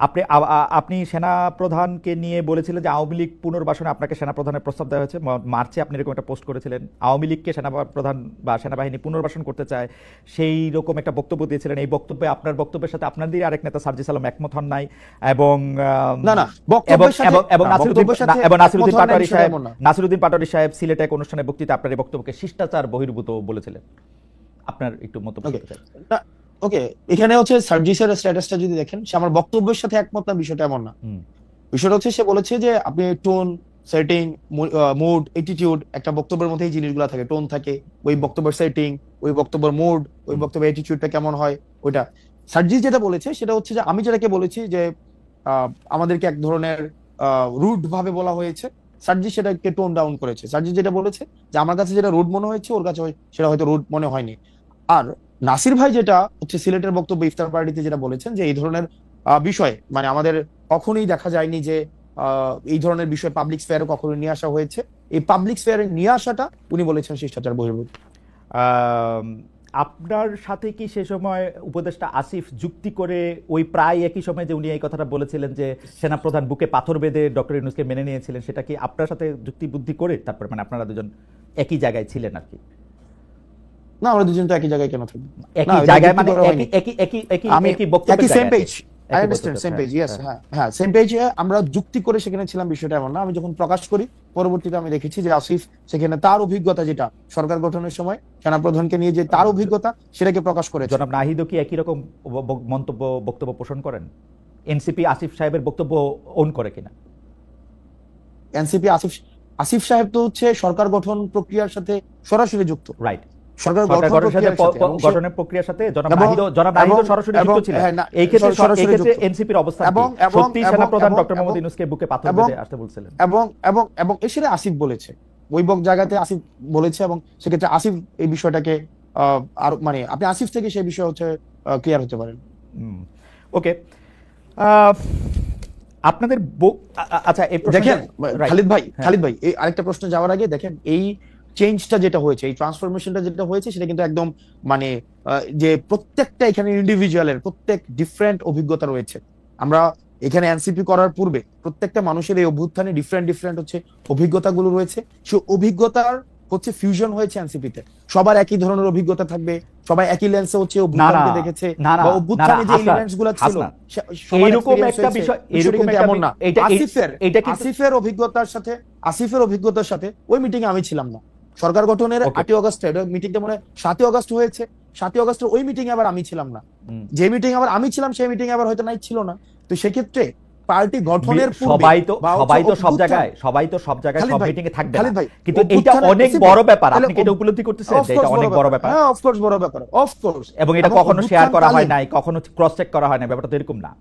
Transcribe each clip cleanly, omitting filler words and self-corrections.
আপনি আপনি সেনাপ্রধানকে নিয়ে বলেছিলেন যে আওয়ামী লীগ পুনর্বাসনে আপনাকে সেনাপ্রধানের প্রস্তাব দেওয়া হয়েছে। মার্চে আপনি এরকম একটা পোস্ট করেছিলেন, আওয়ামী লীগকে সেনাপ্রধান বা সেনাবাহিনী পুনর্বাসন করতে চায়, সেই রকম একটা বক্তব্য দিয়েছিলেন। এই বক্তব্যে, আপনার বক্তব্যের সাথে আপনাদেরই আরেক নেতা সার্জিস আলম একমত হন নাই, এবং নাসিরুদ্দিন পাটোয়ারী সাহেব সিলেটে এক অনুষ্ঠানে বক্তৃতা আপনার এই বক্তব্যকে শিষ্টাচার বহির্ভূত বলেছিলেন। আপনার একটু মন্তব্য করতে চাই। ওকে, এখানে হচ্ছে সার্জিসের স্ট্যাটাসটা যদি দেখেন, সে আমার বক্তব্যের সাথে একমত না, বিষয়টা এমন না। বিষয়টা হচ্ছে সে বলেছে যে আপনি টোন, সেটিং, মুড, অ্যাটিটিউড, একটা বক্তব্যের মধ্যে এই জিনিসগুলো থাকে, টোন থাকে, ওই বক্তব্যের সেটিং, ওই বক্তব্যের মুড, ওই বক্তব্যের অ্যাটিটিউডটা কেমন হয় ওইটা। সার্জিস যেটা বলেছে সেটা হচ্ছে যে আমি যেটাকে বলেছি যে আমাদেরকে এক ধরনের রুড ভাবে বলা হয়েছে, সার্জিস সেটাকে টোন ডাউন করেছে। সার্জিস যেটা বলেছে যে আমার কাছে যেটা রুড মনে হয়েছে ওর কাছে সেটা হয়তো রুড মনে হয়নি। আর নাসির ভাই যেটা হচ্ছে সিলেটের বক্তব্য ইফতার পার্টিতে যেটা বলেছেন যে এই ধরনের বিষয় মানে আমাদের কখনোই দেখা যায়নি যে এই ধরনের বিষয় পাবলিক স্ফেয়ারে কখনো নিয়ে আসা হয়েছে। এই পাবলিক স্ফেয়ারে নিয়ে আসাটা উনি বলেছেন শিষ্টাচার বহির্ভূত। আপনার সাথে কি সে সময় উপদেষ্টা আসিফ যুক্তি করে ওই প্রায় একই সময় যে উনি এই কথাটা বলেছিলেন যে সেনাপ্রধান বুকে পাথর বেঁধে ডক্টর ইউনূসকে মেনে নিয়েছিলেন, সেটা কি আপনার সাথে যুক্তি বুদ্ধি করে তারপর মানে আপনারা দুজন একই জায়গায় ছিলেন আর কি? না, আমরা দুজন তো একই জায়গায় কেন থাকবো? একই জায়গায় মানে একই বক্তব্যের same page. I understand, same page. Yes, হ্যাঁ সেম পেজে আমরা যুক্তি করে সেখানে ছিলাম, বিষয়টা এমন না। আমি যখন প্রকাশ করি পরবর্তীতে আমি দেখেছি যে আসিফ সেখানে তার অভিজ্ঞতা, যেটা সরকার গঠনের সময় সেনাপ্রধানকে নিয়ে যে তার অভিজ্ঞতা সেটাকে প্রকাশ করেছে। জনাব নাহিদও কি একই রকম বক্তব্য পোষণ করেন? এনসিপি আসিফ সাহেবের বক্তব্য ওন করে কিনা? এনসিপি আসিফ সাহেব তো হচ্ছে সরকার গঠন প্রক্রিয়ার সাথে সরাসরি যুক্ত। রাইট, সরকার গঠনের প্রক্রিয়ার সাথে জনাব নাহিদও সরাসরি যুক্ত ছিলেন। এই ক্ষেত্রে এনসিপির অবস্থান সত্যি সেনাপ্রধান ডক্টর মোহাম্মদ ইউনূসকে বুকে পাথর বেঁধে আসতে বলছিলেন। এবং এসে আসিফ বলেছে, ওই জায়গাতে আসিফ বলেছে, এবং সেক্ষেত্রে আসিফ এই বিষয়টাকে আর মানে আপনি আসিফ থেকে সেই বিষয় হচ্ছে ক্লিয়ার হতে পারেন। ওকে, আপনাদের আচ্ছা দেখেন খালিদ ভাই এই আরেকটা প্রশ্ন যাওয়ার আগে দেখেন, এই চেঞ্জটা যেটা হয়েছে, এই ট্রান্সফরমেশনটা যেটা হয়েছে সেটা কিন্তু একদম মানে যে প্রত্যেকটা এখানে ইন্ডিভিজুয়ালের প্রত্যেক ডিফারেন্ট অভিজ্ঞতা রয়েছে। আমরা এখানে এনসিপি করার পূর্বে প্রত্যেকটা মানুষের এই অভ্যুত্থানে ডিফারেন্ট হচ্ছে অভিজ্ঞতাগুলো রয়েছে। সেই অভিজ্ঞতার হচ্ছে ফিউশন হয়েছে এনসিপিতে। সবার একই ধরনের অভিজ্ঞতা থাকবে, সবাই একই লেন্সে হচ্ছে অভ্যুত্থানকে দেখেছে, বা অভ্যুত্থানে যে এলিমেন্টসগুলো ছিল এরকম একটা বিষয়, এরকম এমন না। আসিফের অভিজ্ঞতার সাথে ওই মিটিং এ আমি ছিলাম না। সরকার গঠনের 8ই অগস্টে মিটিংটা মনে হয় 7ই অগস্ট হয়েছে, 7ই অগস্টের ওই মিটিং এ আবার আমি ছিলাম না। যে মিটিং আবার আমি ছিলাম সেই মিটিং এ আবার হয়তো নাই ছিল না। তো সেক্ষেত্রে পার্টি গঠনের সবাই তো সব জায়গায় সব মিটিং এ থাকবে না, কিন্তু এটা অনেক বড় ব্যাপার। আপনি কি এটা উপলব্ধি করতেছেন যে এটা অনেক বড় ব্যাপার? হ্যাঁ, অফ কোর্স বড় ব্যাপার, অফ কোর্স। এবং এটা কখনো শেয়ার করা হয় নাই, কখনো ক্রস চেক করা হয় না, ব্যাপারটা তো এরকম না।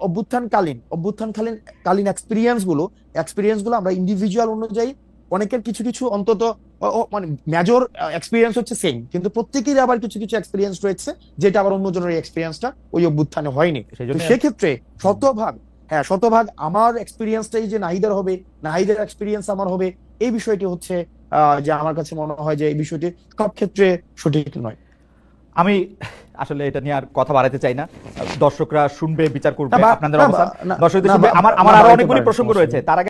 অভ্যুত্থানকালীন এক্সপেরিয়েন্স গুলো আমরা ইন্ডিভিজুয়াল অনুযায়ী অনেকের কিছু অন্তত মানে মেজর এক্সপেরিয়েন্স হচ্ছে সেম, কিন্তু প্রত্যেকেরই আবার কিছু এক্সপেরিয়েন্স রয়েছে যেটা আবার অন্যজনের এক্সপেরিয়েন্সটা ওই অভ্যুত্থানে হয়নি। সেক্ষেত্রে শতভাগ আমার এক্সপেরিয়েন্সটাই যে নাহিদের হবে, নাহিদের এক্সপেরিয়েন্স আমার হবে, এই বিষয়টি হচ্ছে যে আমার কাছে মনে হয় যে এই বিষয়টি সব ক্ষেত্রে সঠিক নয়। আমি আসলে এটা নিয়ে আর কথা বাড়াতে চাই না, দর্শকরা শুনবে, বিচার করবে আপনাদের অবস্থান। দর্শকদের শুনবে। আমার আরো অনেকগুলি প্রসঙ্গ রয়েছে, তার আগে